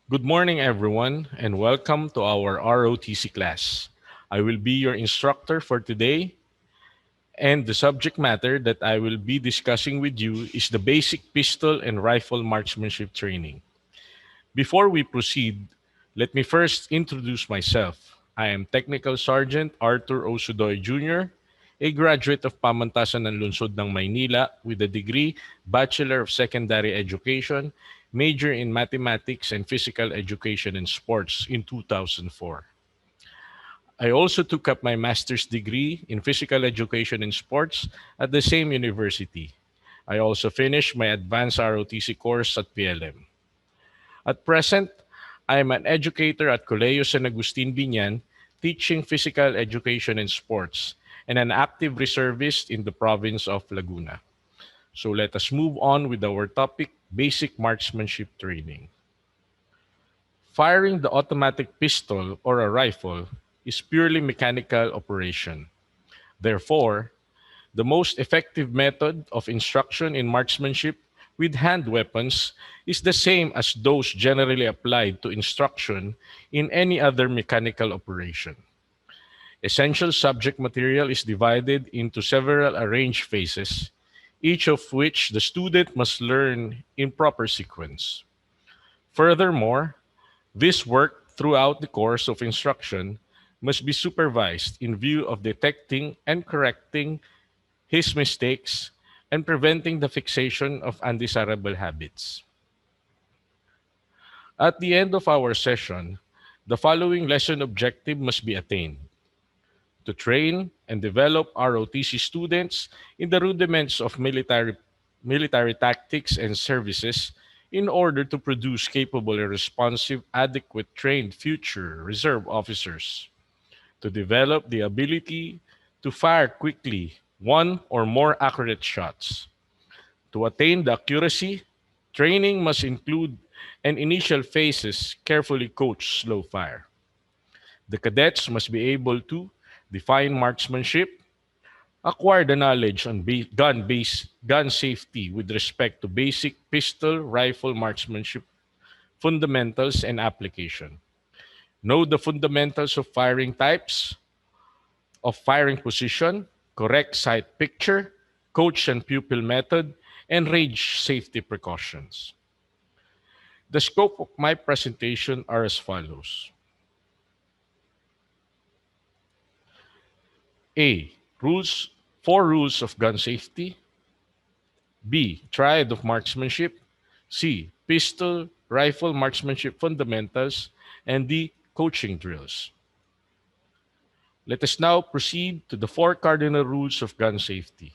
Good morning, everyone, and welcome to our ROTC class. I will be your instructor for today, and the subject matter that I will be discussing with you is the basic pistol and rifle marksmanship training. Before we proceed, let me first introduce myself. I am Technical Sergeant Arthur Osudoy Jr., a graduate of Pamantasan ng Lungsod ng Maynila with a degree Bachelor of Secondary Education, major in Mathematics and Physical Education and Sports in 2004. I also took up my master's degree in Physical Education and Sports at the same university. I also finished my advanced ROTC course at PLM. At present, I am an educator at Colegio San Agustin Binyan, teaching physical education and sports, and an active reservist in the province of Laguna. So let us move on with our topic, basic marksmanship training. Firing the automatic pistol or a rifle is purely mechanical operation. Therefore, the most effective method of instruction in marksmanship with hand weapons is the same as those generally applied to instruction in any other mechanical operation. Essential subject material is divided into several arranged phases, each of which the student must learn in proper sequence. Furthermore, this work throughout the course of instruction must be supervised in view of detecting and correcting his mistakes and preventing the fixation of undesirable habits. At the end of our session, the following lesson objective must be attained: to train and develop ROTC students in the rudiments of military tactics and services in order to produce capable and responsive, adequate trained future reserve officers, to develop the ability to fire quickly one or more accurate shots. To attain the accuracy, training must include an initial phases carefully coached slow fire. The cadets must be able to define marksmanship, acquire the knowledge on gun safety with respect to basic pistol rifle marksmanship fundamentals and application. Know the fundamentals of firing types, of firing position, correct sight picture, coach and pupil method, and range safety precautions. The scope of my presentation are as follows. A. Rules, four rules of gun safety. B. Triad of marksmanship. C. Pistol, rifle marksmanship fundamentals. And D. Coaching drills. Let us now proceed to the four cardinal rules of gun safety.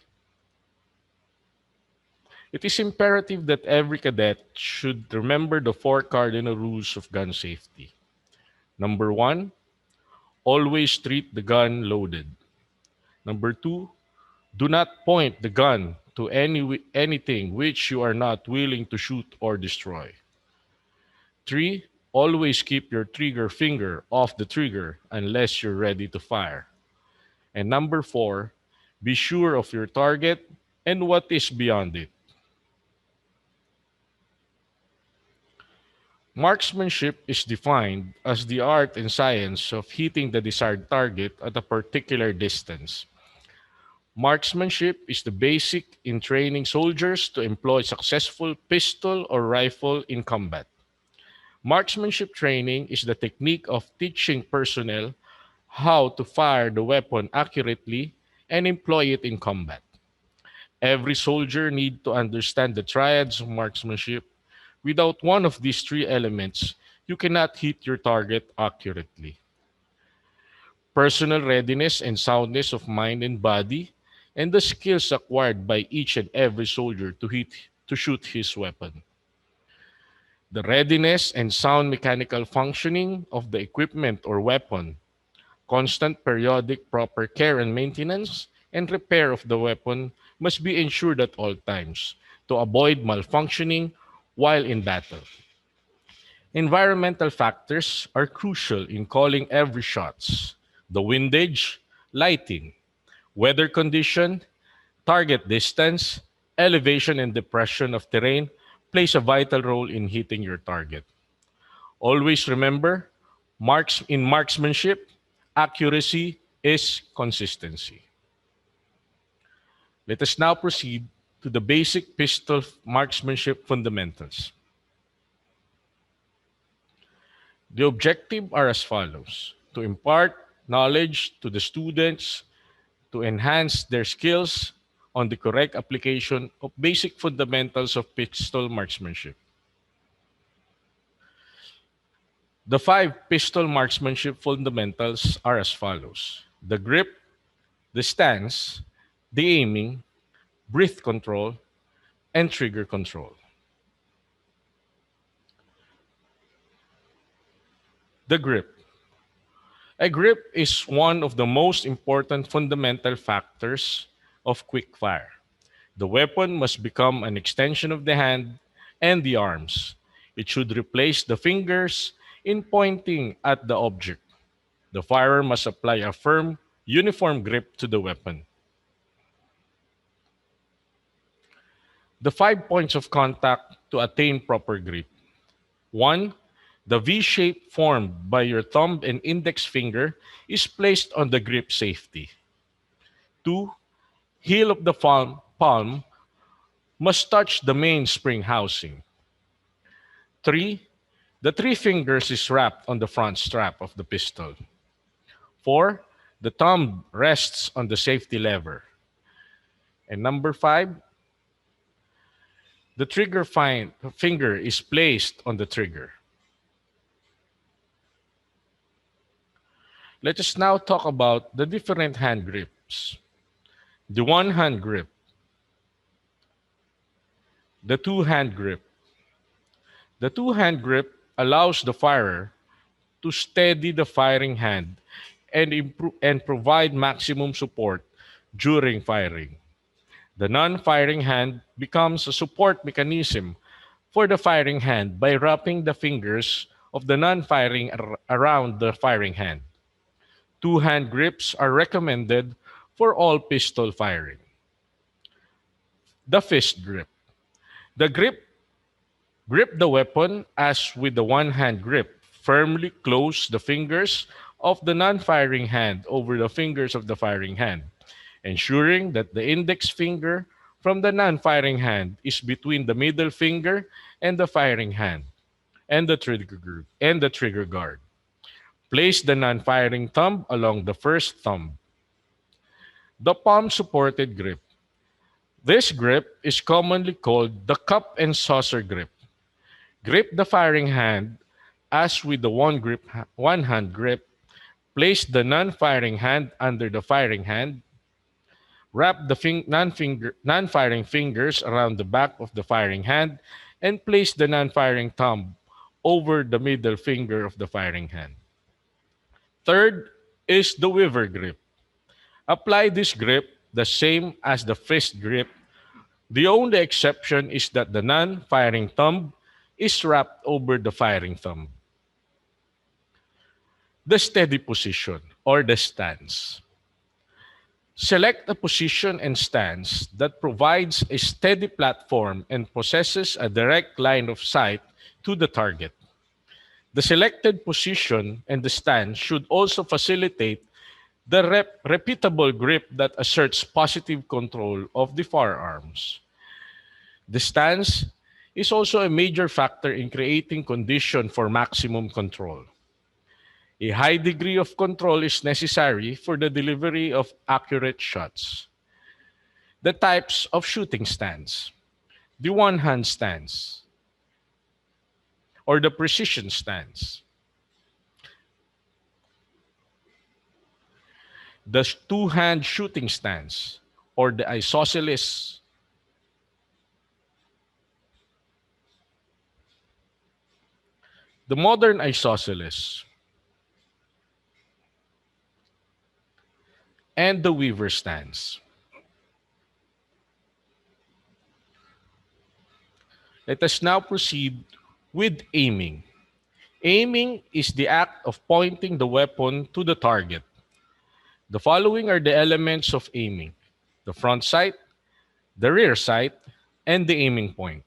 It is imperative that every cadet should remember the four cardinal rules of gun safety. Number one, always treat the gun loaded. Number two, do not point the gun to anything which you are not willing to shoot or destroy. Three, always keep your trigger finger off the trigger unless you're ready to fire. And number four, be sure of your target and what is beyond it. Marksmanship is defined as the art and science of hitting the desired target at a particular distance. Marksmanship is the basic in training soldiers to employ successful pistol or rifle in combat. Marksmanship training is the technique of teaching personnel how to fire the weapon accurately and employ it in combat. Every soldier needs to understand the triads of marksmanship. Without one of these three elements, you cannot hit your target accurately. Personal readiness and soundness of mind and body, and the skills acquired by each and every soldier to shoot his weapon. The readiness and sound mechanical functioning of the equipment or weapon, constant periodic proper care and maintenance, and repair of the weapon must be ensured at all times to avoid malfunctioning while in battle. Environmental factors are crucial in calling every shots. The windage, lighting, weather condition, target distance, elevation and depression of terrain plays a vital role in hitting your target. Always remember, in marksmanship, accuracy is consistency. Let us now proceed to the basic pistol marksmanship fundamentals. The objective are as follows: to impart knowledge to the students, to enhance their skills on the correct application of basic fundamentals of pistol marksmanship. The five pistol marksmanship fundamentals are as follows: the grip, the stance, the aiming, breath control, and trigger control. The grip. A grip is one of the most important fundamental factors of quick fire. The weapon must become an extension of the hand and the arms. It should replace the fingers in pointing at the object. The firer must apply a firm, uniform grip to the weapon. The 5 points of contact to attain proper grip. 1. The V shape formed by your thumb and index finger is placed on the grip safety. 2. Heel of the palm must touch the mainspring housing. 3. The three fingers is wrapped on the front strap of the pistol. 4. The thumb rests on the safety lever. And number 5, the finger is placed on the trigger. Let us now talk about the different hand grips. The one-hand grip, the two-hand grip. The two-hand grip allows the firer to steady the firing hand and provide maximum support during firing. The non-firing hand becomes a support mechanism for the firing hand by wrapping the fingers of the non-firing around the firing hand. Two-hand grips are recommended for all pistol firing. The fist grip. The grip the weapon as with the one-hand grip. Firmly close the fingers of the non-firing hand over the fingers of the firing hand, ensuring that the index finger from the non-firing hand is between the middle finger and the firing hand and the trigger guard. Place the non-firing thumb along the first thumb. The palm-supported grip. This grip is commonly called the cup and saucer grip. Grip the firing hand as with the one-hand grip. Place the non-firing hand under the firing hand. Wrap the non-firing fingers around the back of the firing hand and place the non-firing thumb over the middle finger of the firing hand. Third is the weaver grip. Apply this grip the same as the fist grip. The only exception is that the non-firing thumb is wrapped over the firing thumb. The steady position or the stance. Select a position and stance that provides a steady platform and possesses a direct line of sight to the target. The selected position and the stance should also facilitate the repeatable grip that asserts positive control of the firearms. The stance is also a major factor in creating condition for maximum control. A high degree of control is necessary for the delivery of accurate shots. The types of shooting stance. The one-hand stance or the precision stance. The two-hand shooting stance or the isosceles. The modern isosceles and the weaver stance. Let us now proceed with aiming. Aiming is the act of pointing the weapon to the target. The following are the elements of aiming: the front sight, the rear sight, and the aiming point.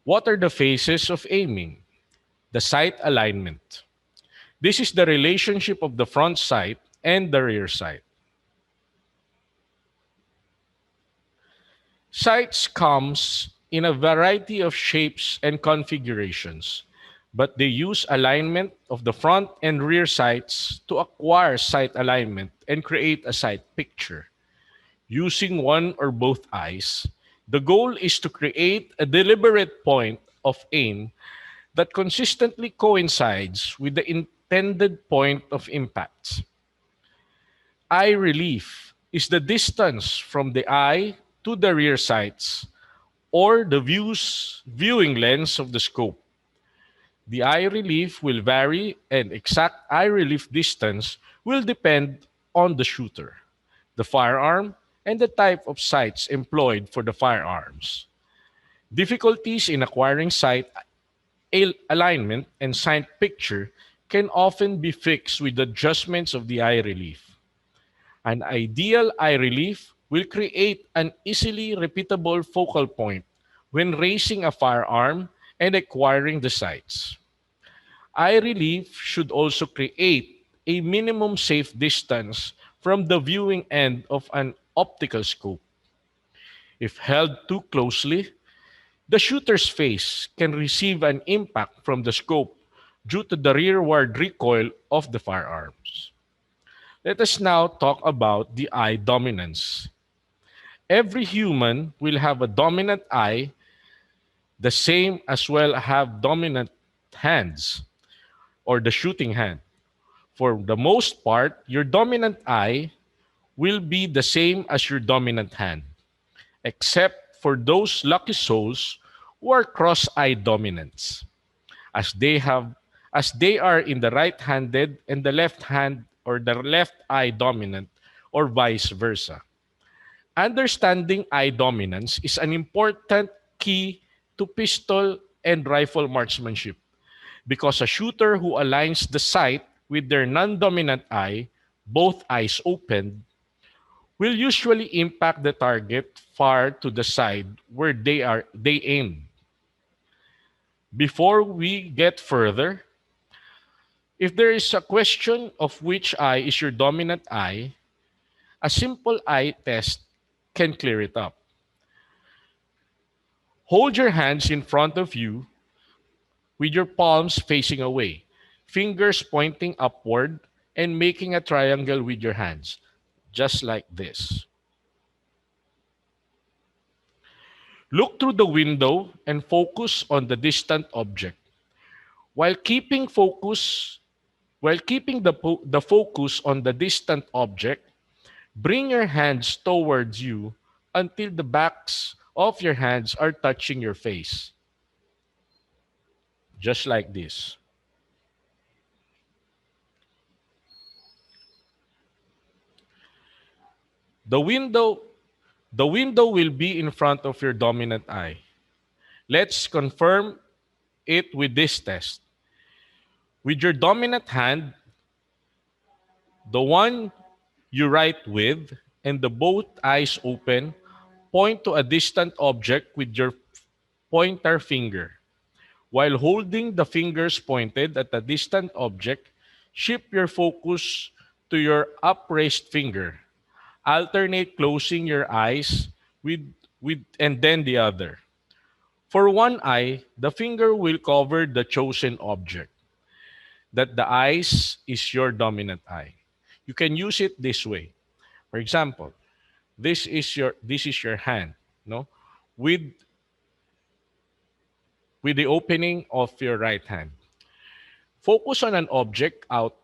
What are the phases of aiming? The sight alignment. This is the relationship of the front sight and the rear sight. Sights comes in a variety of shapes and configurations, but they use alignment of the front and rear sights to acquire sight alignment and create a sight picture. Using one or both eyes, the goal is to create a deliberate point of aim that consistently coincides with the intended point of impact. Eye relief is the distance from the eye to the rear sights or the viewing lens of the scope. The eye relief will vary and exact eye relief distance will depend on the shooter, the firearm, and the type of sights employed for the firearms. Difficulties in acquiring sight alignment and sight picture can often be fixed with adjustments of the eye relief. An ideal eye relief will create an easily repeatable focal point when raising a firearm and acquiring the sights. Eye relief should also create a minimum safe distance from the viewing end of an optical scope. If held too closely, the shooter's face can receive an impact from the scope due to the rearward recoil of the firearms. Let us now talk about the eye dominance. Every human will have a dominant eye, the same as well have dominant hands or the shooting hand. For the most part, your dominant eye will be the same as your dominant hand, except for those lucky souls who are cross-eye dominants, as they have as they are in the right-handed and the left hand or the left eye dominant or vice versa. Understanding eye dominance is an important key to pistol and rifle marksmanship because a shooter who aligns the sight with their non-dominant eye, both eyes open, will usually impact the target far to the side where they aim. Before we get further, if there is a question of which eye is your dominant eye, a simple eye test can clear it up. Hold your hands in front of you with your palms facing away, fingers pointing upward, and making a triangle with your hands, just like this. Look through the window and focus on the distant object. While keeping focus, while keeping the focus on the distant object, bring your hands towards you until the backs of your hands are touching your face, just like this. The window, the window will be in front of your dominant eye. Let's confirm it with this test. With your dominant hand, the one you write with, and the both eyes open, point to a distant object with your pointer finger. While holding the fingers pointed at a distant object, shift your focus to your upraised finger. Alternate closing your eyes with and then the other. For one eye, the finger will cover the chosen object. That the eyes is your dominant eye. You can use it this way. For example, this is your hand, no? With with the opening of your right hand. Focus on an object out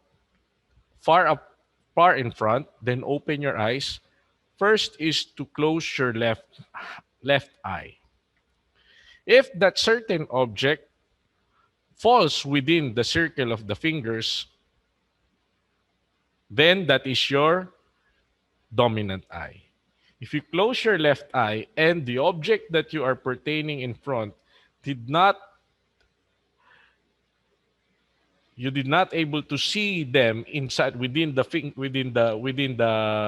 far up far in front, then open your eyes. First is to close your left eye. If that certain object falls within the circle of the fingers, then that is your dominant eye. If you close your left eye and the object that you are pertaining in front did not you did not able to see them inside within the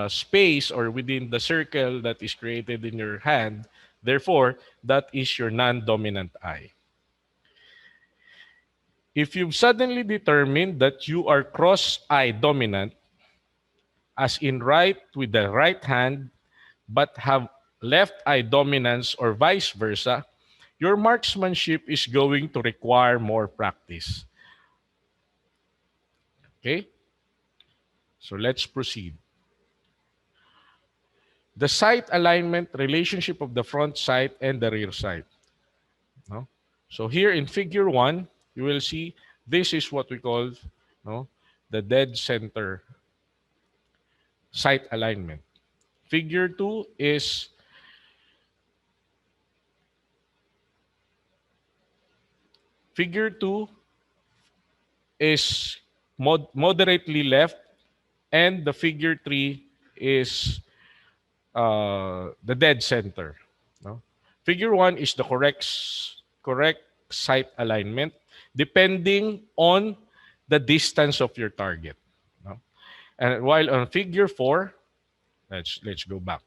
space or within the circle that is created in your hand, therefore that is your non-dominant eye. If you've suddenly determined that you are cross-eye dominant, as in right with the right hand, but have left eye dominance or vice versa, your marksmanship is going to require more practice. Okay? So let's proceed. The sight alignment relationship of the front sight and the rear sight. No? So here in figure 1, you will see this is what we call, no, the dead center sight alignment. Figure 2 is figure 2 is moderately left, and the figure 3 is the dead center. No? Figure 1 is the correct sight alignment depending on the distance of your target. No? And while on figure 4, let's go back.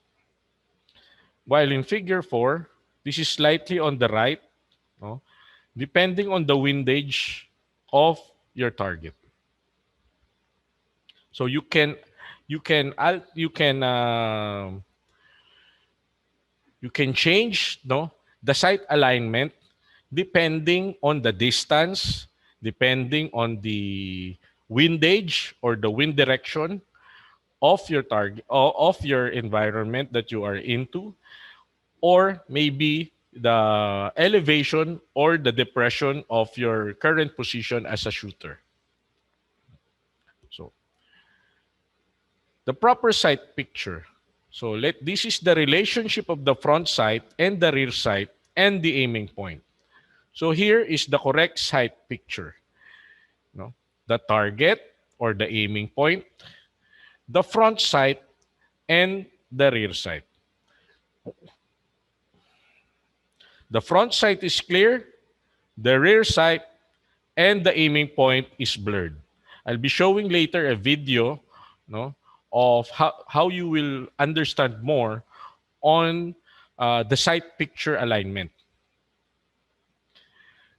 While in figure 4, this is slightly on the right, no? Depending on the windage of your target. So you can change, no, the sight alignment depending on the distance, depending on the windage or the wind direction of your target, of your environment that you are into, or maybe the elevation or the depression of your current position as a shooter. So the proper sight picture. So this is the relationship of the front sight and the rear sight and the aiming point. So here is the correct sight picture. No? The target or the aiming point, the front sight, and the rear sight. The front sight is clear, the rear sight and the aiming point is blurred. I'll be showing later a video, no, of how you will understand more on the sight picture alignment.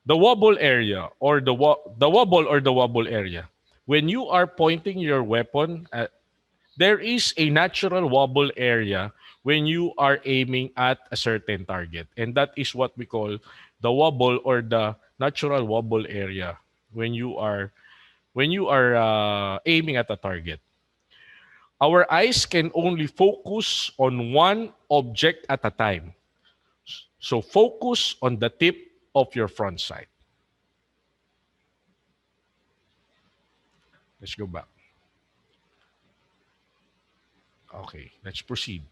The wobble area or the wobble area. When you are pointing your weapon, there is a natural wobble area when you are aiming at a certain target. And that is what we call the wobble or the natural wobble area when you are aiming at a target. Our eyes can only focus on one object at a time. So focus on the tip of your front sight. Let's go back. Okay, let's proceed.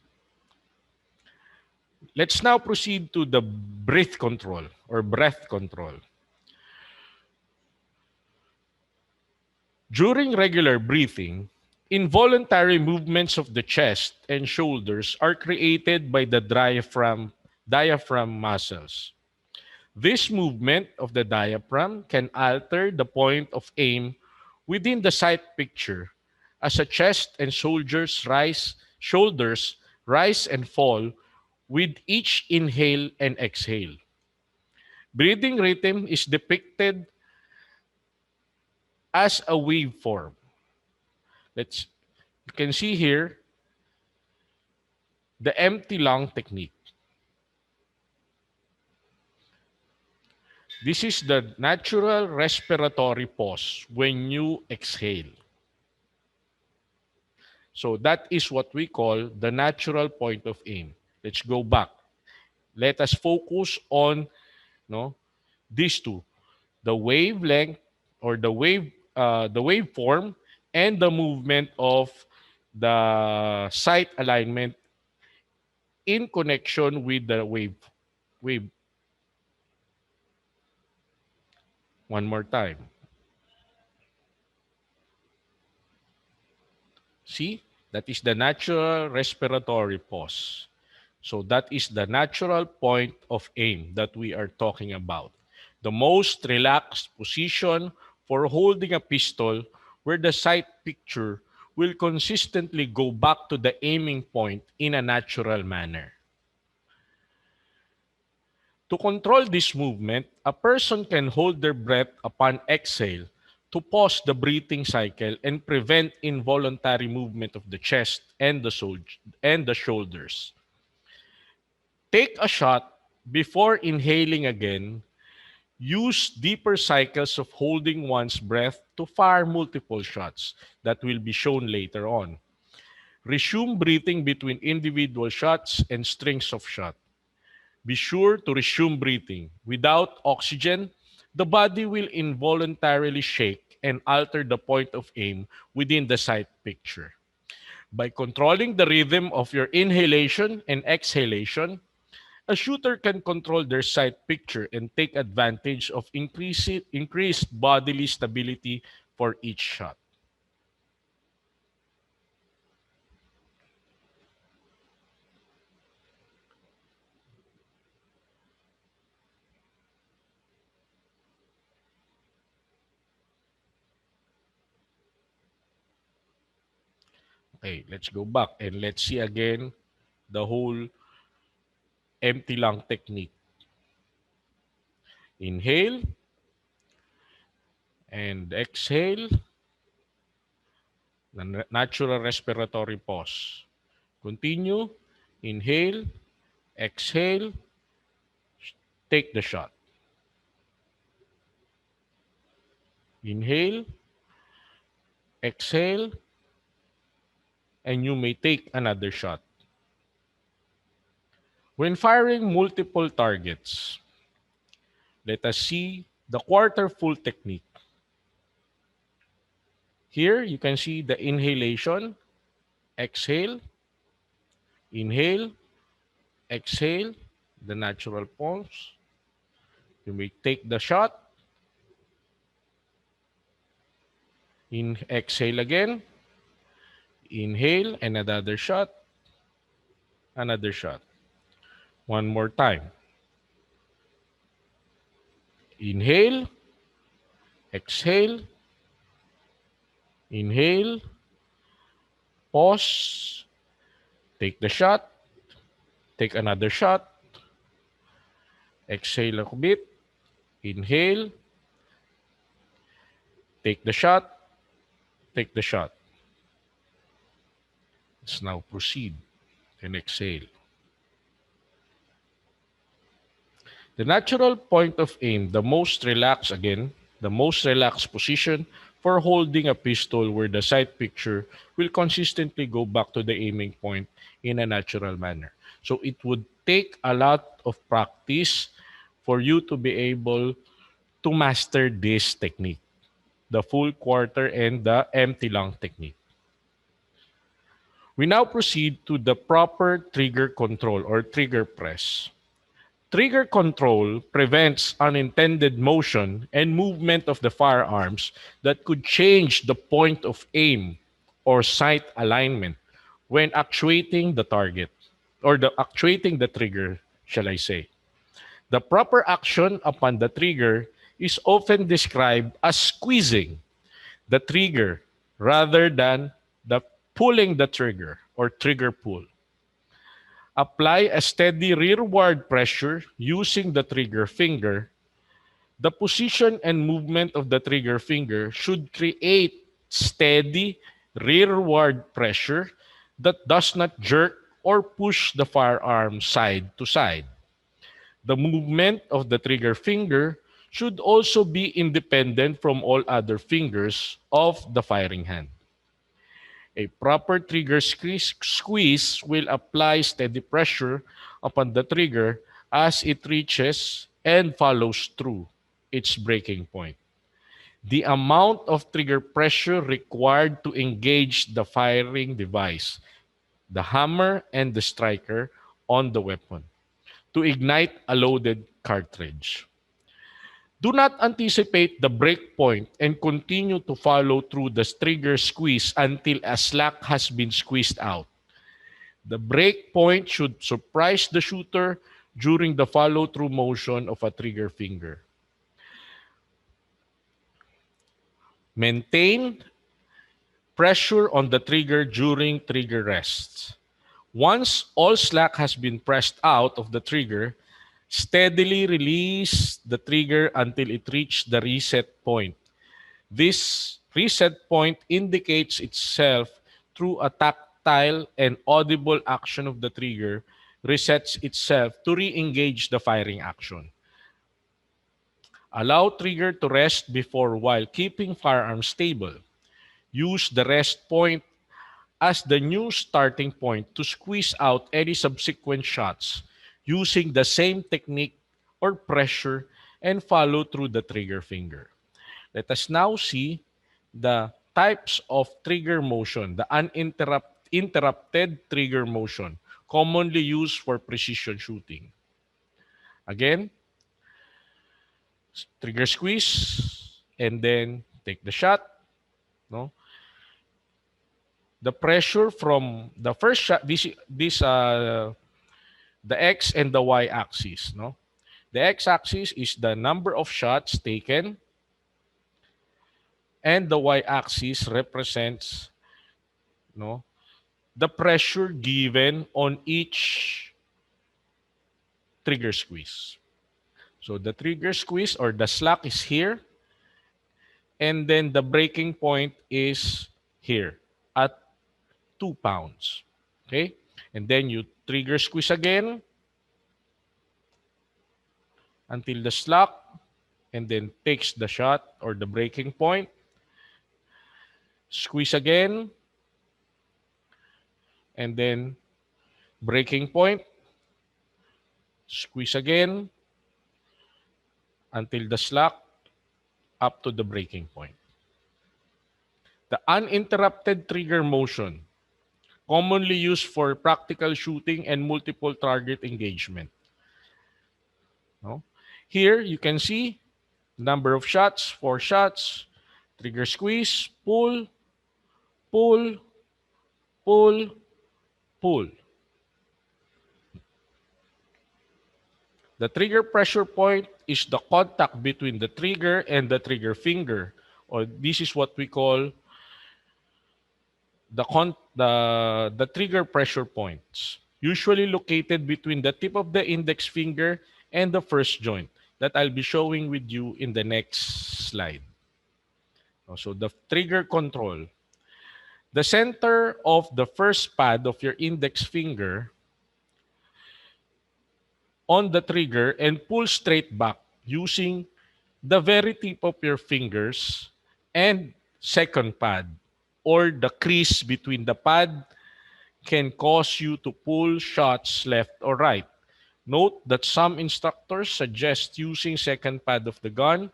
Let's now proceed to the breath control or breath control. During regular breathing, involuntary movements of the chest and shoulders are created by the diaphragm muscles. This movement of the diaphragm can alter the point of aim within the sight picture as the chest and shoulders rise and fall with each inhale and exhale. Breathing rhythm is depicted as a waveform. You can see here the empty lung technique. This is the natural respiratory pause when you exhale. So that is what we call the natural point of aim. Let's go back. Let us focus on, no, these two, the wavelength or the waveform and the movement of the sight alignment in connection with the wave. One more time. See, that is the natural respiratory pause. So that is the natural point of aim that we are talking about. The most relaxed position for holding a pistol where the sight picture will consistently go back to the aiming point in a natural manner. To control this movement, a person can hold their breath upon exhale to pause the breathing cycle and prevent involuntary movement of the chest and the shoulders. Take a shot before inhaling again. Use deeper cycles of holding one's breath to fire multiple shots that will be shown later on. Resume breathing between individual shots and strings of shots. Be sure to resume breathing. Without oxygen, the body will involuntarily shake and alter the point of aim within the sight picture. By controlling the rhythm of your inhalation and exhalation, a shooter can control their sight picture and take advantage of increased bodily stability for each shot. Okay, let's go back and let's see again the whole empty lung technique. Inhale and exhale, the natural respiratory pause. Continue, inhale, exhale, take the shot. Inhale, exhale, and you may take another shot. When firing multiple targets, let us see the quarter full technique. Here you can see the inhalation, exhale, inhale, exhale, the natural pause. You may take the shot, exhale again, inhale, and another shot, another shot. One more time. Inhale, exhale, inhale, pause, take the shot, take another shot, exhale a bit, inhale, take the shot, take the shot. Let's now proceed and exhale. The natural point of aim, the most relaxed position for holding a pistol where the sight picture will consistently go back to the aiming point in a natural manner. So it would take a lot of practice for you to be able to master this technique, the full quarter and the empty lung technique. We now proceed to the proper trigger control or trigger press. Trigger control prevents unintended motion and movement of the firearms that could change the point of aim or sight alignment when actuating the target or actuating the trigger, shall I say. The proper action upon the trigger is often described as squeezing the trigger rather than the pulling the trigger or trigger pull. Apply a steady rearward pressure using the trigger finger. The position and movement of the trigger finger should create steady rearward pressure that does not jerk or push the firearm side to side. The movement of the trigger finger should also be independent from all other fingers of the firing hand. A proper trigger squeeze will apply steady pressure upon the trigger as it reaches and follows through its breaking point. The amount of trigger pressure required to engage the firing device, the hammer and the striker on the weapon, to ignite a loaded cartridge. Do not anticipate the break point and continue to follow through the trigger squeeze until a slack has been squeezed out. The break point should surprise the shooter during the follow-through motion of a trigger finger. Maintain pressure on the trigger during trigger rests. Once all slack has been pressed out of the trigger, Steadily release the trigger until it reaches the reset point. This reset point indicates itself through a tactile and audible action of the trigger, resets itself to re-engage the firing action. Allow trigger to rest before while keeping firearm stable. Use the rest point as the new starting point to squeeze out any subsequent shots using the same technique or pressure and follow through the trigger finger. Let us now see the types of trigger motion, the uninterrupted trigger motion, commonly used for precision shooting. Again, trigger squeeze, and then take the shot. No, the pressure from the first shot. The X and the Y axis. No, the X axis is the number of shots taken, and the Y axis represents no the pressure given on each trigger squeeze. So the trigger squeeze or the slack is here, and then the breaking point is here at 2 pounds. Okay? And then you trigger squeeze again until the slack, and then takes the shot or the breaking point. Squeeze again, and then breaking point. Squeeze again until the slack up to the breaking point. The uninterrupted trigger motion, commonly used for practical shooting and multiple target engagement. No? Here, you can see number of shots, 4 shots, trigger squeeze, pull, pull, pull, pull. The trigger pressure point is the contact between the trigger and the trigger finger, or this is what we call the trigger pressure points, usually located between the tip of the index finger and the first joint that I'll be showing with you in the next slide. So the trigger control. The center of the first pad of your index finger on the trigger and pull straight back using the very tip of your fingers and second pad, or the crease between the pad can cause you to pull shots left or right. Note that some instructors suggest using second pad of the gun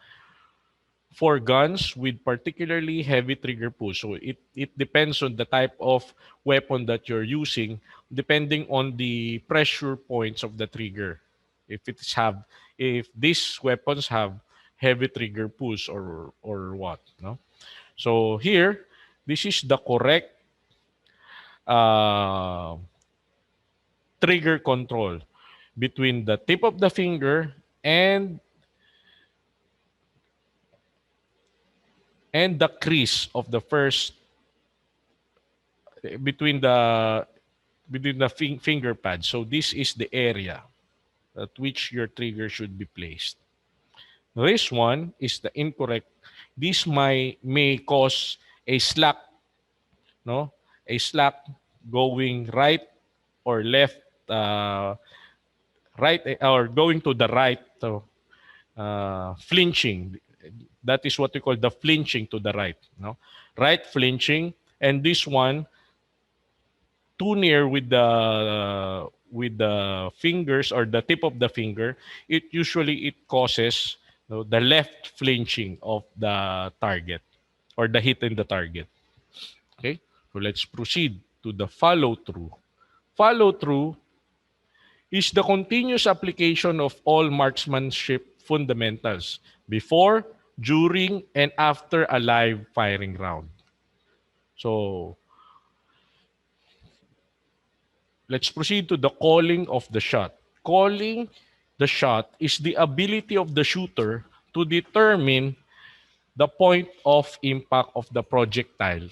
for guns with particularly heavy trigger pull. So it depends on the type of weapon that you're using, depending on the pressure points of the trigger. If these weapons have heavy trigger pulls or what, no? So here, this is the correct trigger control between the tip of the finger and the crease of the first between the finger pad. So this is the area at which your trigger should be placed. This one is the incorrect. This may cause a slack, no? A slack going right or left, right or going to the right, flinching. That is what we call the flinching to the right, no? Right flinching, and this one too near with the fingers or the tip of the finger, it usually causes the left flinching of the target or the hit in the target. Okay, so let's proceed to the follow through. Follow through is the continuous application of all marksmanship fundamentals before, during, and after a live firing round. So let's proceed to the calling of the shot. Calling the shot is the ability of the shooter to determine the point of impact of the projectile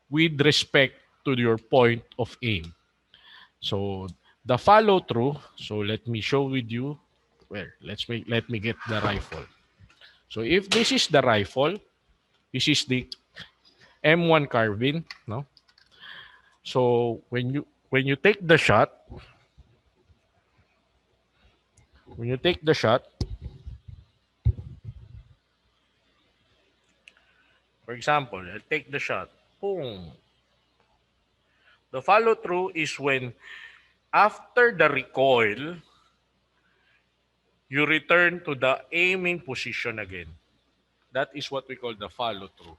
with respect to your point of aim. So the follow through, so let me show with you Well, let me get the rifle. So if this is the rifle, this is the M1 carbine, no? So when you take the shot, when you take the shot, for example, I take the shot, boom. The follow through is when after the recoil, you return to the aiming position again. That is what we call the follow through.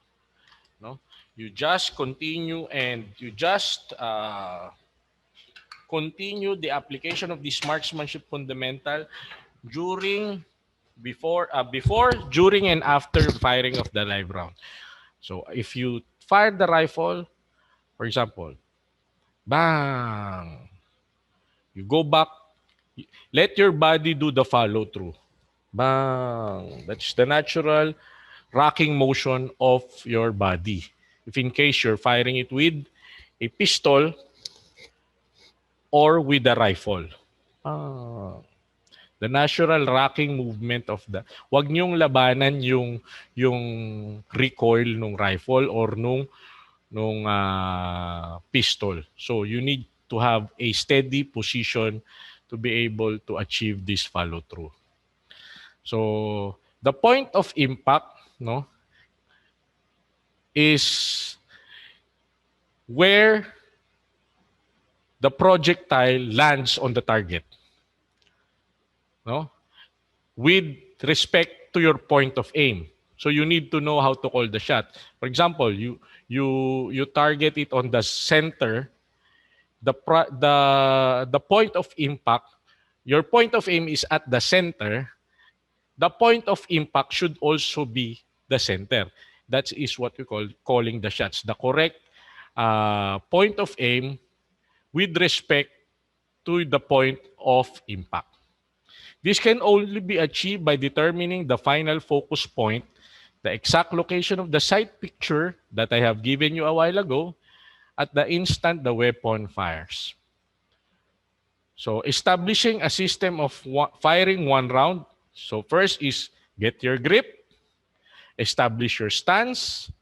No, you just continue and you just continue the application of this marksmanship fundamental during, before, during, and after firing of the live round. So if you fire the rifle, for example, bang, you go back, let your body do the follow through. Bang. That's the natural rocking motion of your body. If in case you're firing it with a pistol or with a rifle. Ah, the natural rocking movement of the, wag niyong labanan yung recoil nung rifle or nung pistol. So you need to have a steady position to be able to achieve this follow through. So the point of impact, no, is where the projectile lands on the target, no, with respect to your point of aim. So you need to know how to call the shot. For example, you target it on the center. The point of impact, your point of aim is at the center. The point of impact should also be the center. That is what we call calling the shots. The correct point of aim with respect to the point of impact. This can only be achieved by determining the final focus point, the exact location of the sight picture that I have given you a while ago, at the instant the weapon fires. So establishing a system of firing one round. So first is get your grip, establish your stance,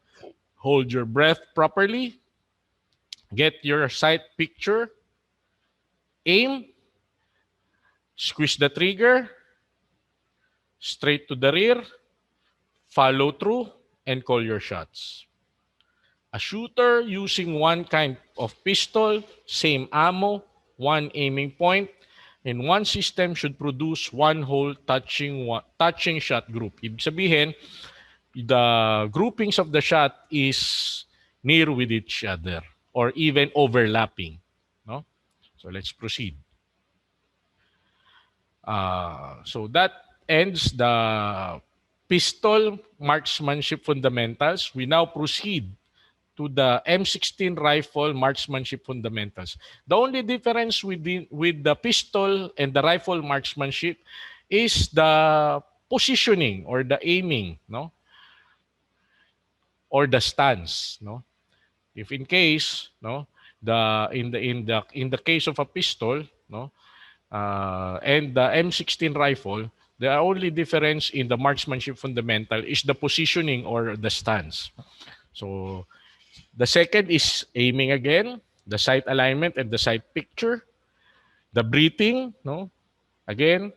hold your breath properly, get your sight picture, aim, squeeze the trigger, straight to the rear, follow through, and call your shots. A shooter using one kind of pistol, same ammo, one aiming point, and one system should produce one whole touching shot group. Ibig sabihin, the groupings of the shot is near with each other or even overlapping. No? So let's proceed. So that ends the pistol marksmanship fundamentals. We now proceed to the M16 rifle marksmanship fundamentals. The only difference with the pistol and the rifle marksmanship is the positioning or the aiming, no? Or the stance, no? If in case, no, in the case of a pistol, no, and the M16 rifle, the only difference in the marksmanship fundamental is the positioning or the stance. So the second is aiming again, the sight alignment and the sight picture, the breathing, no? Again,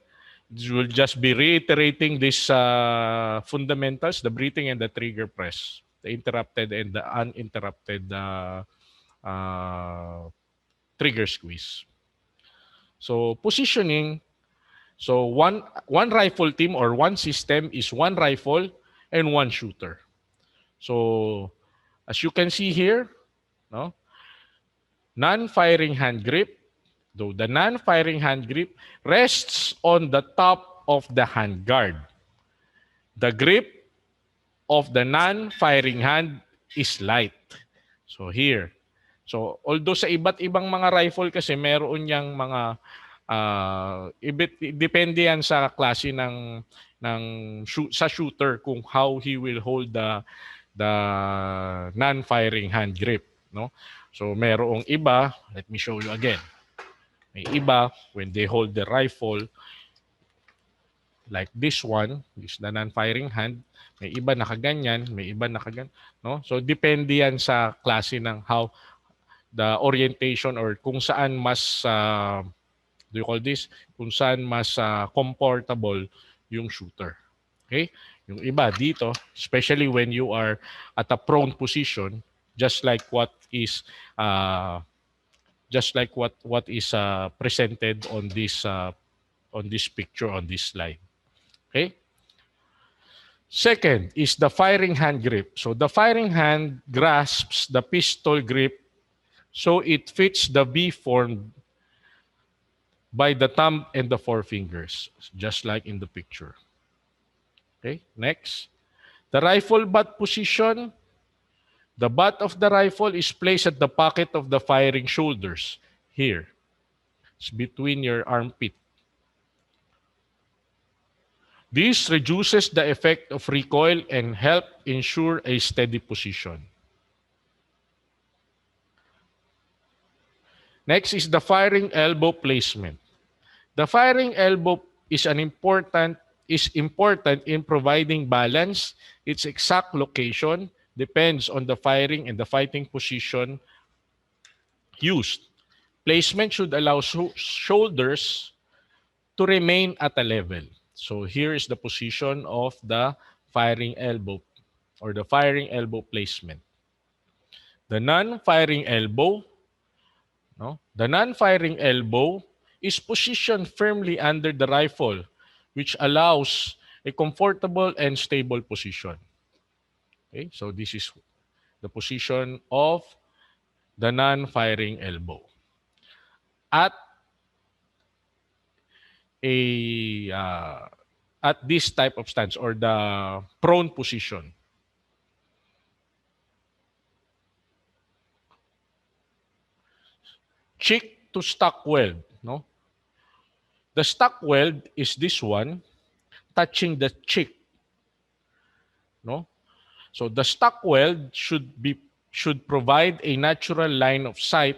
we'll just be reiterating these fundamentals, the breathing and the trigger press, the interrupted and the uninterrupted trigger squeeze. So positioning, so one rifle team or one system is one rifle and one shooter. So as you can see here, no, non-firing hand grip, though the non-firing hand grip rests on the top of the hand guard. The grip of the non-firing hand is light. So here. So although sa iba't ibang mga rifle kasi meron yang mga depende yan sa klase sa shooter kung how he will hold the non-firing hand grip, no? So merong iba, let me show you again. May iba when they hold the rifle, like this one, this the non-firing hand, may iba nakaganyan, may iba nakagan, no? So depende yan sa klase ng how the orientation or kung saan mas do you call this? Kung saan mas comfortable yung shooter. Okay? Yung iba dito, especially when you are at a prone position, just like what is uh, presented on this picture on this slide. Okay? Second is the firing hand grip. So the firing hand grasps the pistol grip so it fits the V formed by the thumb and the forefingers, just like in the picture. Okay, next. The rifle butt position. The butt of the rifle is placed at the pocket of the firing shoulders. Here. It's between your armpit. This reduces the effect of recoil and help ensure a steady position. Next is the firing elbow placement. The firing elbow is important in providing balance. Its exact location depends on the firing and the fighting position used. Placement should allow shoulders to remain at a level. So here is the position of the firing elbow or the firing elbow placement. The non-firing elbow, no? The non-firing elbow is positioned firmly under the rifle, which allows a comfortable and stable position. Okay, so this is the position of the non-firing elbow. At a at this type of stance or the prone position. Cheek to stock weld, no? The stock weld is this one touching the cheek, no? So the stock weld should provide a natural line of sight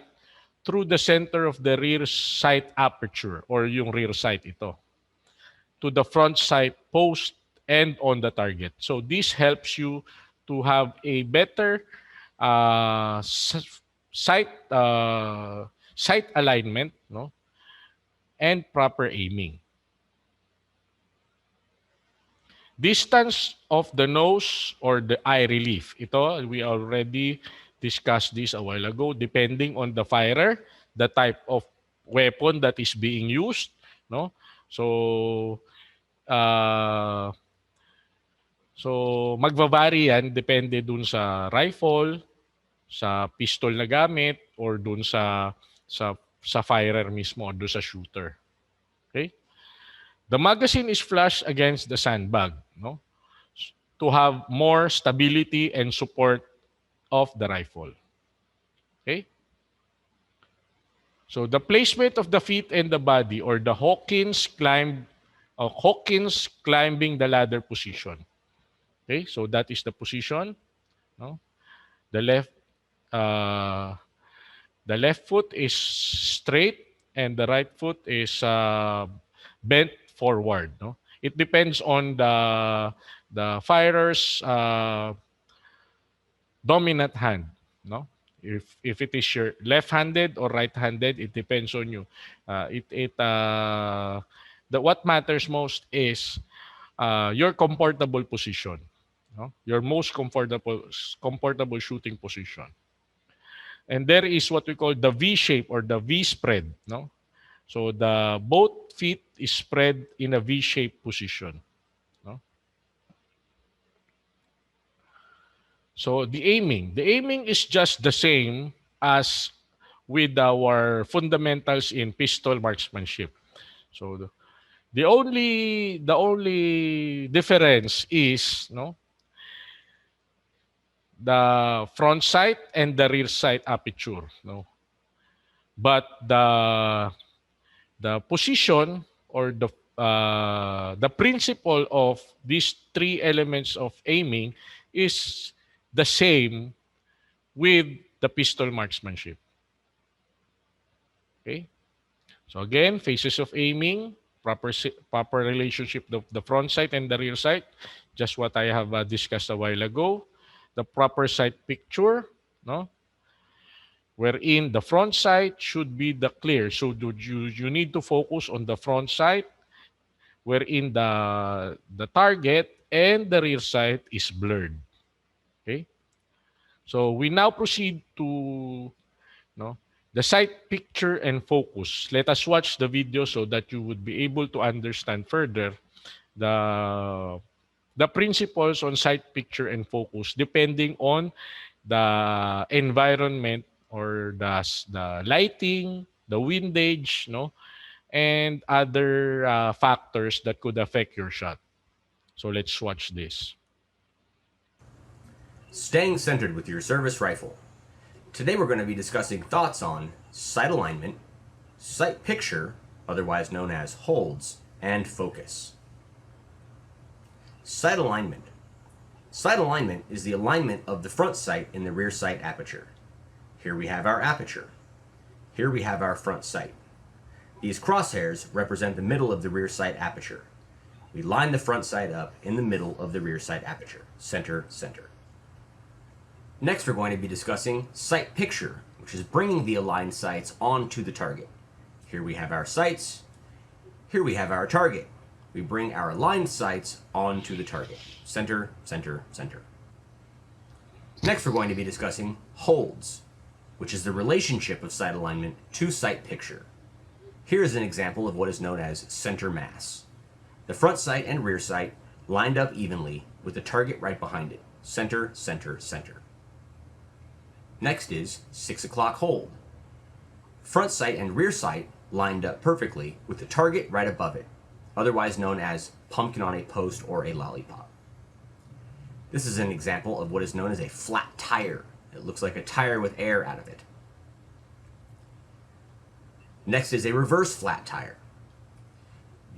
through the center of the rear sight aperture or yung rear sight ito to the front sight post and on the target. So this helps you to have a better sight sight alignment, no, and proper aiming. Distance of the nose or the eye relief. Ito, we already discussed this a while ago. Depending on the firer, the type of weapon that is being used, no? So, magva-vary yan depende dun sa rifle, sa pistol na gamit, or dun sa firer mismo, or dun sa shooter. Okay? The magazine is flushed against the sandbag, no? To have more stability and support of the rifle. Okay? So the placement of the feet and the body or the Hawkins climbing the ladder position. Okay? So that is the position, no? The left foot is straight and the right foot is bent forward, no? It depends on the firer's dominant hand, no? If it is your left-handed or right-handed, it depends on you. What matters most is your comfortable position, no? Your most comfortable shooting position. And there is what we call the V shape or the V spread, no? So the both feet is spread in a V-shaped position, no? So the aiming is just the same as with our fundamentals in pistol marksmanship. So the only difference is, no, the front sight and the rear sight aperture, no. But the position or the principle of these three elements of aiming is the same with the pistol marksmanship. Okay? So again, phases of aiming. proper relationship of the front sight and the rear sight, just what I have discussed a while ago. The proper sight picture, no, wherein the front sight should be the clear. So you need to focus on the front sight, wherein the target and the rear sight is blurred. Okay. So we now proceed to, no, the sight picture and focus. Let us watch the video so that you would be able to understand further the the principles on sight picture and focus depending on the environment or the lighting, the windage, no, and other factors that could affect your shot. So let's watch this. Staying centered with your service rifle. Today we're going to be discussing thoughts on sight alignment, sight picture, otherwise known as holds, and focus. Sight alignment. Sight alignment is the alignment of the front sight in the rear sight aperture. Here we have our aperture. Here we have our front sight. These crosshairs represent the middle of the rear sight aperture. We line the front sight up in the middle of the rear sight aperture. Center, center. Next, we're going to be discussing sight picture, which is bringing the aligned sights onto the target. Here we have our sights. Here we have our target. We bring our aligned sights onto the target. Center, center, center. Next, we're going to be discussing holds, which is the relationship of sight alignment to sight picture. Here is an example of what is known as center mass. The front sight and rear sight lined up evenly with the target right behind it. Center, center, center. Next is 6 o'clock hold. Front sight and rear sight lined up perfectly with the target right above it, otherwise known as pumpkin on a post or a lollipop. This is an example of what is known as a flat tire. It looks like a tire with air out of it. Next is a reverse flat tire.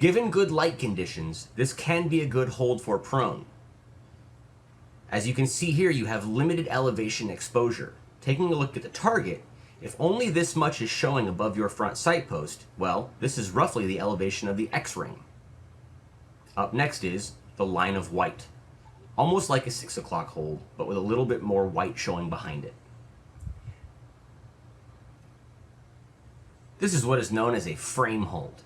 Given good light conditions, this can be a good hold for prone. As you can see here, you have limited elevation exposure. Taking a look at the target, if only this much is showing above your front sight post, well, this is roughly the elevation of the X-ring. Up next is the line of white. Almost like a 6 o'clock hold, but with a little bit more white showing behind it. This is what is known as a frame hold.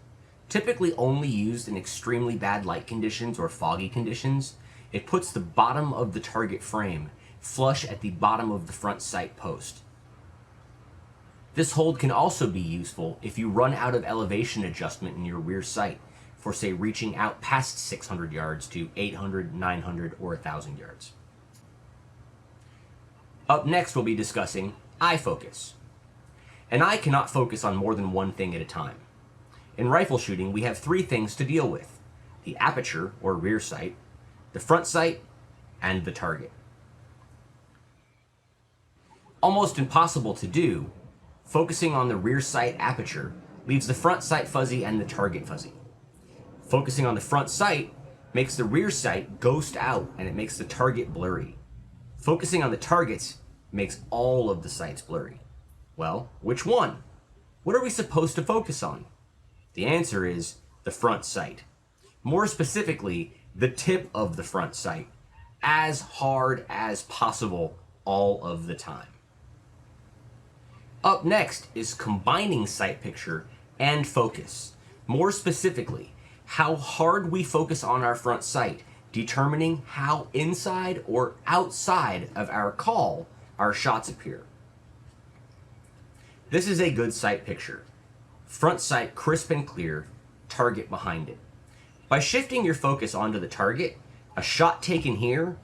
Typically only used in extremely bad light conditions or foggy conditions, it puts the bottom of the target frame flush at the bottom of the front sight post. This hold can also be useful if you run out of elevation adjustment in your rear sight for, say, reaching out past 600 yards to 800, 900, or 1,000 yards. Up next, we'll be discussing eye focus. An eye cannot focus on more than one thing at a time. In rifle shooting, we have three things to deal with: the aperture, or rear sight, the front sight, and the target. Almost impossible to do, focusing on the rear sight aperture leaves the front sight fuzzy and the target fuzzy. Focusing on the front sight makes the rear sight ghost out and it makes the target blurry. Focusing on the targets makes all of the sights blurry. Well, which one? What are we supposed to focus on? The answer is the front sight. More specifically, the tip of the front sight, as hard as possible all of the time. Up next is combining sight picture and focus. More specifically, how hard we focus on our front sight, determining how inside or outside of our call our shots appear. This is a good sight picture. Front sight crisp and clear, target behind it. By shifting your focus onto the target, a shot taken here,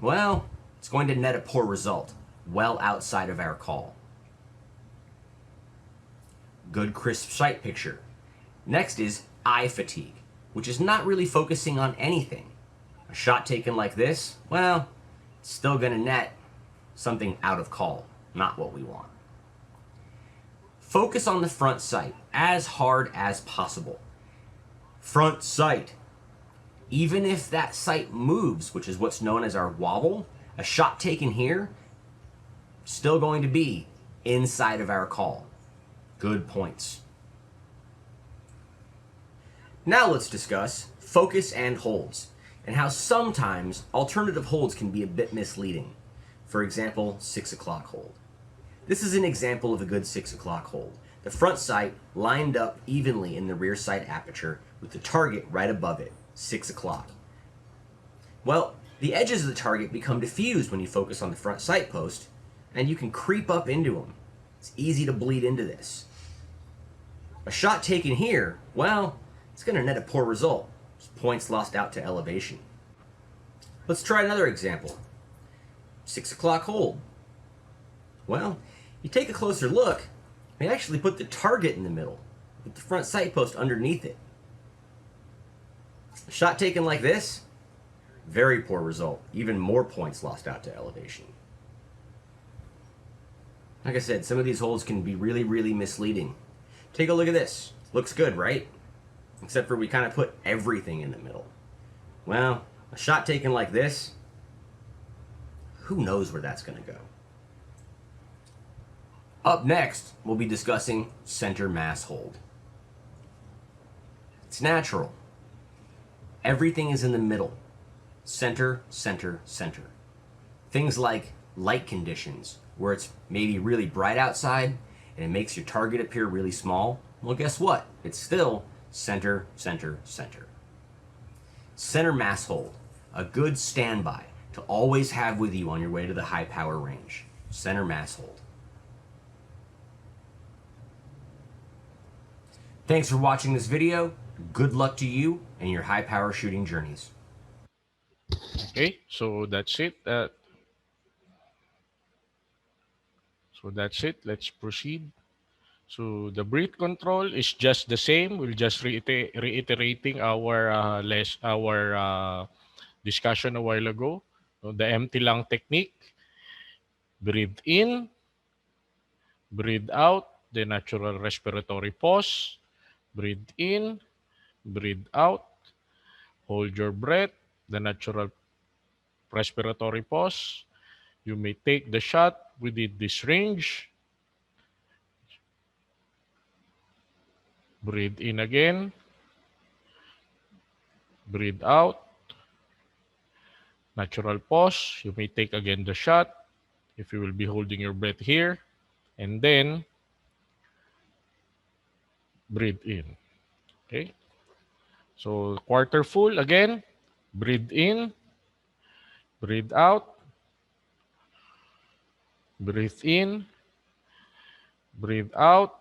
well, it's going to net a poor result, well outside of our call. Good crisp sight picture. Next is eye fatigue, which is not really focusing on anything. A shot taken like this, well, it's still going to net something out of call, not what we want. Focus on the front sight as hard as possible. Front sight. Even if that sight moves, which is what's known as our wobble, a shot taken here, still going to be inside of our call. Good points. Now let's discuss focus and holds, and how sometimes alternative holds can be a bit misleading. For example, 6 o'clock hold. This is an example of a good 6 o'clock hold. The front sight lined up evenly in the rear sight aperture with the target right above it, 6 o'clock. Well, the edges of the target become diffused when you focus on the front sight post, and you can creep up into them. It's easy to bleed into this. A shot taken here, well, it's going to net a poor result. It's points lost out to elevation. Let's try another example. 6 o'clock hold. Well, you take a closer look, we actually put the target in the middle, with the front sight post underneath it. A shot taken like this, very poor result. Even more points lost out to elevation. Like I said, some of these holds can be really, really misleading. Take a look at this. Looks good, right? Except for we kind of put everything in the middle. Well, a shot taken like this, who knows where that's going to go. Up next, we'll be discussing center mass hold. It's natural. Everything is in the middle. Center, center, center. Things like light conditions, where it's maybe really bright outside and it makes your target appear really small. Well, guess what? It's still center, center, center. Center mass hold, a good standby to always have with you on your way to the high power range. Center mass hold. Thanks for watching this video. Good luck to you and your high power shooting journeys. Okay, so that's it. Let's proceed. So the breath control is just the same. We'll just reiterating our discussion a while ago. So the empty lung technique. Breathe in, breathe out, the natural respiratory pause. Breathe in, breathe out, hold your breath, the natural respiratory pause. You may take the shot within this range. Breathe in again, breathe out, natural pause. You may take again the shot if you will be holding your breath here, and then breathe in. Okay? So quarter full again, breathe in, breathe out, breathe in, breathe out,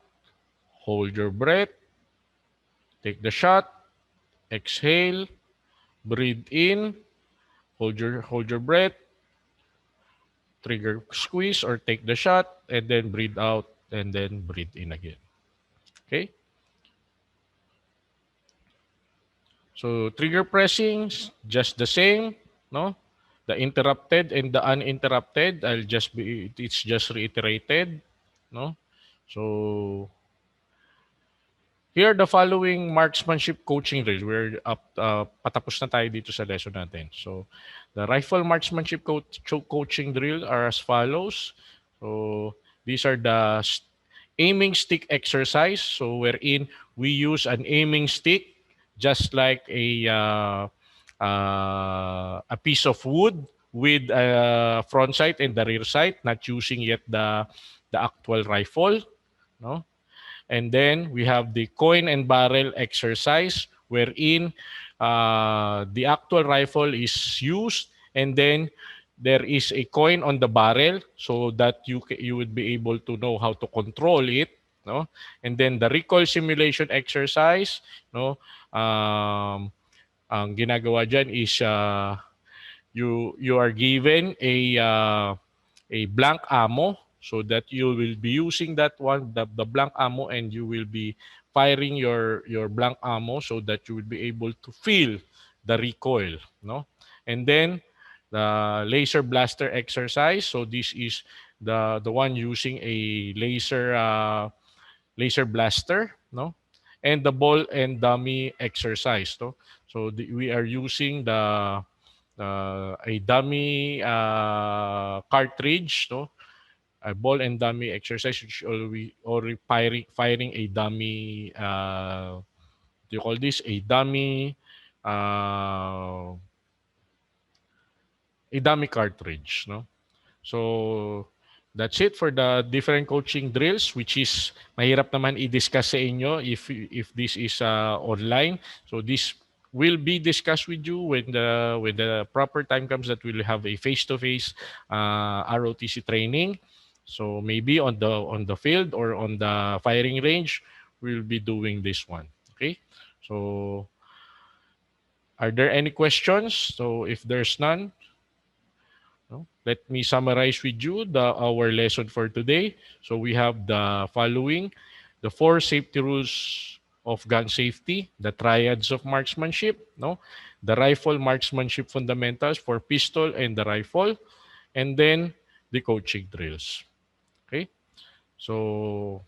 hold your breath, take the shot, exhale, breathe in, hold your breath, trigger squeeze or take the shot, and then breathe out, and then breathe in again. Okay? So trigger pressings, just the same, no? The interrupted and the uninterrupted, it's just reiterated, no? So here are the following marksmanship coaching drills. Patapos na tayo dito sa lesson natin. So the rifle marksmanship coaching drill are as follows. So these are the aiming stick exercise. So wherein we use an aiming stick just like a piece of wood with a front sight and the rear sight, not using yet the actual rifle, no? And then we have the coin and barrel exercise wherein the actual rifle is used and then there is a coin on the barrel so that you would be able to know how to control it, no? And then the recoil simulation exercise, no? Ang ginagawa diyan is you are given a blank ammo so that you will be using that one, the blank ammo, and you will be firing your blank ammo so that you will be able to feel the recoil, no? And then the laser blaster exercise. So this is the one using a laser blaster, no? And the ball and dummy exercise, no? So we are using a dummy cartridge, no? A ball and dummy exercise, which or firing a dummy do you call this, uh, a dummy cartridge, no? So, that's it for the different coaching drills, which is mahirap naman i-discuss sa inyo if this is online. So, this will be discussed with you when the proper time comes that we'll have a face-to-face ROTC training. So, maybe on the field or on the firing range, we'll be doing this one. Okay? So, are there any questions? So, if there's none, no? Let me summarize with you our lesson for today. So we have the following: the four safety rules of gun safety, the triads of marksmanship, no, the rifle marksmanship fundamentals for pistol and the rifle, and then the coaching drills. Okay? So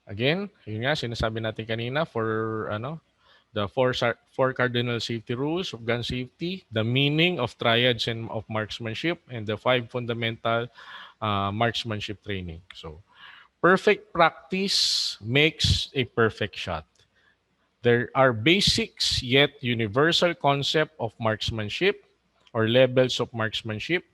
again, yun nga sinasabi natin kanina for the four cardinal safety rules of gun safety, the meaning of triads and of marksmanship, and the five fundamental marksmanship training. So, perfect practice makes a perfect shot. There are basics yet universal concept of marksmanship or levels of marksmanship.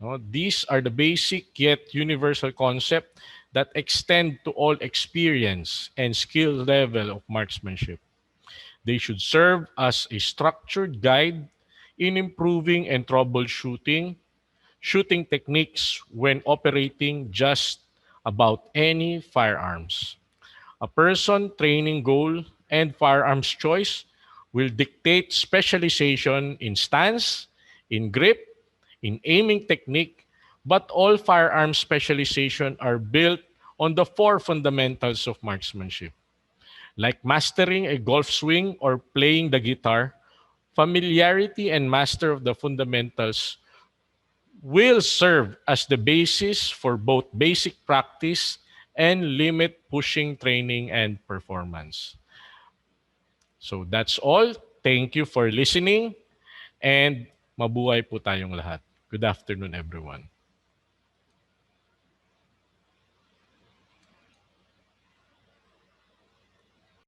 No? These are the basic yet universal concept that extend to all experience and skill level of marksmanship. They should serve as a structured guide in improving and troubleshooting shooting techniques when operating just about any firearms. A person training goal and firearms choice will dictate specialization in stance, in grip, in aiming technique, but all firearms specialization are built on the four fundamentals of marksmanship. Like mastering a golf swing or playing the guitar, familiarity and master of the fundamentals will serve as the basis for both basic practice and limit pushing training and performance. So that's all. Thank you for listening and mabuhay po tayong lahat. Good afternoon, everyone.